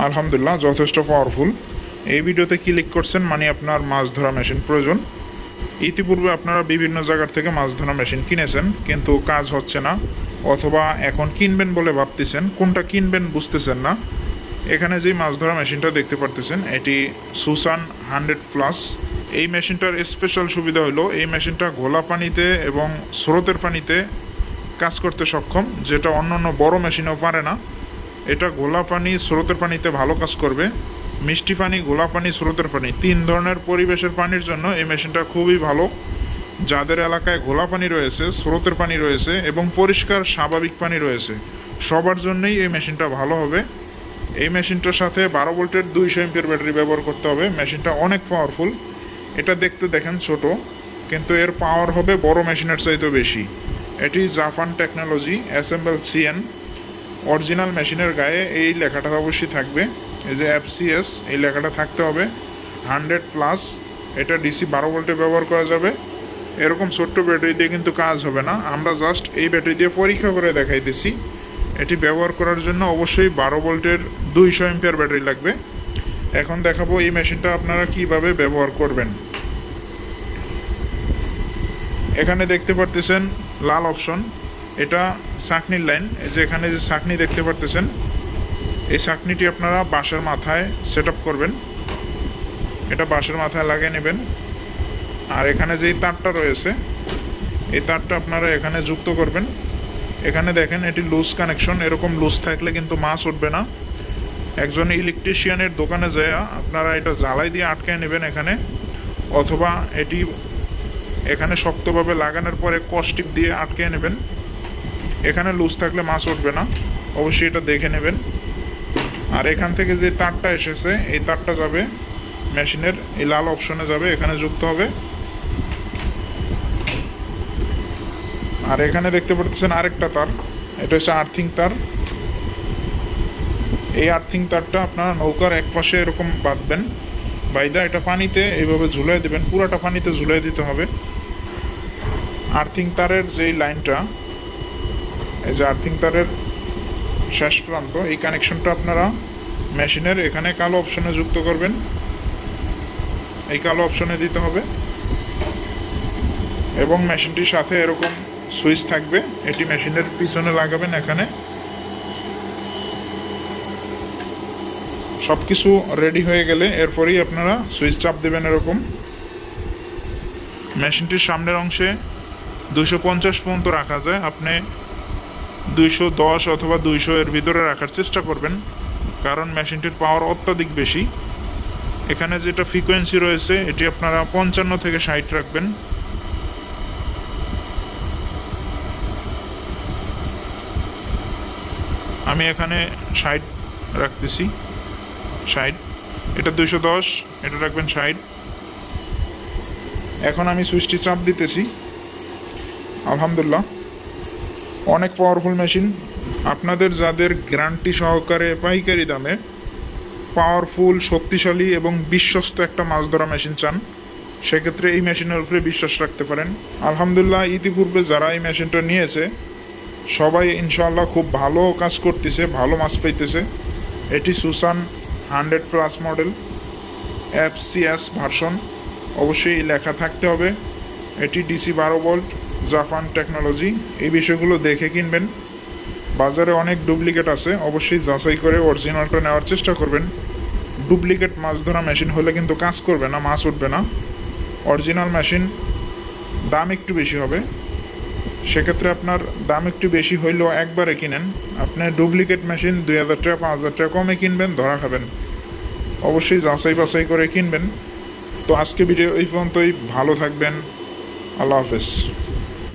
আলহামদুলিল্লাহ যথেষ্ট পাওয়ারফুল। এই ভিডিওতে ক্লিক করছেন মানে আপনার মাছ ধরা মেশিন প্রয়োজন। ইতিপূর্বে আপনারা বিভিন্ন জায়গার থেকে মাছ ধরা মেশিন কিনেছেন কিন্তু কাজ হচ্ছে না, অথবা এখন কিনবেন বলে ভাবতেছেন, কোনটা কিনবেন বুঝতেছেন না। এখানে যে মাছ ধরা মেশিনটা দেখতে পারতেছেন এটি সুসান 100+। এই মেশিনটার স্পেশাল সুবিধা হলো এই মেশিনটা ঘোলা পানিতে এবং স্রোতের পানিতে কাজ করতে সক্ষম, যেটা অন্যান্য বড় মেশিনও পারে না। এটা ঘোলা পানি স্রোতের পানিতে ভালো কাজ করবে। মিষ্টি পানি, ঘোলা পানি, স্রোতের পানি, 3 ধরনের পরিবেশের পানির জন্য এই মেশিনটা খুবই ভালো। যাদের এলাকায় ঘোলা পানি রয়েছে, স্রোতের পানি রয়েছে এবং পরিষ্কার স্বাভাবিক পানি রয়েছে, সবার জন্যই এই মেশিনটা ভালো হবে। এই মেশিনটার সাথে 12 ভোল্টের 200 এমপিয়ার ব্যাটারি ব্যবহার করতে হবে। মেশিনটা অনেক পাওয়ারফুল। এটা দেখতে দেখেন ছোট, কিন্তু এর পাওয়ার হবে বড় মেশিনের চাইতেও বেশি। এটি Japan technology assemble CN. Original মেশিনের গায়ে এই লেখাটা অবশ্যই থাকবে, এই যে FCS, এই লেখাটা থাকতে হবে। 100+। এটা ডিসি 12 ভোল্টে ব্যবহার করা যাবে। এরকম ছোট্ট ব্যাটারি দিয়ে কিন্তু কাজ হবে না, আমরা জাস্ট এই ব্যাটারি দিয়ে পরীক্ষা করে দেখাইতেছি। এটি ব্যবহার করার জন্য অবশ্যই 12 ভোল্টের 200 এমপিয়ার ব্যাটারি লাগবে। এখন দেখাবো এই মেশিনটা আপনারা কিভাবে ব্যবহার করবেন। এখানে দেখতে পারতেছেন লাল অপশন, এটা ছাঁকনির লাইন। এই যে এখানে যে ছাঁকনি দেখতে পারতেছেন, এই ছাঁকনিটি আপনারা বাঁশের মাথায় সেট আপ করবেন। এটা বাঁশের মাথায় লাগিয়ে নেবেন। আর এখানে যেই তারটা রয়েছে এই তারটা আপনারা এখানে যুক্ত করবেন। এখানে দেখেন এটি লুজ কানেকশন, এরকম লুজ থাকলে কিন্তু মাছ উঠবে না। একজন ইলেকট্রিশিয়ানের দোকানে যায় আপনারা এটা জ্বালাই দিয়ে আটকায় নেবেন এখানে, অথবা এটি এখানে শক্তভাবে লাগানোর পরে কস্টিক দিয়ে আটকে নেবেন। এখানে লুজ থাকলে মাছ উঠবে না, অবশ্যই এটা দেখে নেবেন। আর এখান থেকে যে তারটা এসেছে এই তারটা যাবে মেশিনের এই লাল অপশনে যাবে, এখানে যুক্ত হবে। আর এখানে দেখতে পাচ্ছেন আরেকটা তার, এটা হচ্ছে আর্থিং তার। এই আর্থিং তারটা আপনারা নৌকার এক পাশে এরকম বাঁধবেন, বাইদা এটা পানিতে এইভাবে ঝুলাই দেবেন, পুরাটা পানিতে ঝুলাই দিতে হবে। আর্থিং তারের যেই লাইনটা, এই যে আর্থিং তারের শেষ প্রান্ত, এই কানেকশনটা আপনারা মেশিনের এখানে কালো অপশনে যুক্ত করবেন। এই কালো অপশনে দিতে হবে এবং মেশিনটির সাথে এরকম সুইচ থাকবে, এটি মেশিনের পিছনে লাগাবেন। এখানে সব কিছু রেডি হয়ে গেলে এরপরেই আপনারা সুইচ চাপ দেবেন এরকম। মেশিনটির সামনের অংশে 250 পর্যন্ত রাখা যায়, আপনি 210 অথবা 200 এর ভিতরে রাখার চেষ্টা করবেন, কারণ মেশিনটির পাওয়ার অত্যাধিক বেশি। এখানে যেটা ফ্রিকোয়েন্সি রয়েছে এটি আপনারা 55 থেকে 60 রাখবেন। আমি এখানে 60 রাখতেছি, 60। এটা 210, এটা রাখবেন 60। এখন আমি সুইচটি চাপ দিতেছি। আলহামদুলিল্লাহ অনেক পাওয়ারফুল মেশিন। আপনাদের যাদের গ্যারান্টি সহকারে পাইকারি দামে পাওয়ারফুল, শক্তিশালী এবং বিশ্বস্ত একটা মাছ ধরা মেশিন চান, সেক্ষেত্রে এই মেশিনের উপরে বিশ্বাস রাখতে পারেন। আলহামদুলিল্লাহ ইতিপূর্বে যারা এই মেশিনটা নিয়েছে সবাই ইনশাআল্লাহ খুব ভালো কাজ করতেছে, ভালো মাছ পাইতেছে। এটি সুসান 100+ মডেল, FCS ভার্সন, অবশ্যই লেখা থাকতে হবে। এটি DC 12 ভোল্ট, জাপান টেকনোলজি। এই বিষয়গুলো দেখে কিনবেন। বাজারে অনেক ডুপ্লিকেট আছে, অবশ্যই যাচাই করে অরিজিনালটা নেওয়ার চেষ্টা করবেন। ডুপ্লিকেট মাছ ধরা মেশিন হলে কিন্তু কাজ করবে না, মাছ উঠবে না। অরিজিনাল মেশিন দাম একটু বেশি হবে, সেক্ষেত্রে আপনার দাম একটু বেশি হইলেও একবারে কিনেন। আপনি ডুপ্লিকেট মেশিন 2000 টাকা 5000 টাকা কমে কিনবেন, ধরা খাবেন। অবশ্যই যাচাই বাছাই করে কিনবেন। তো আজকে ভিডিও এই পর্যন্তই, ভালো থাকবেন, আল্লাহ হাফেজ।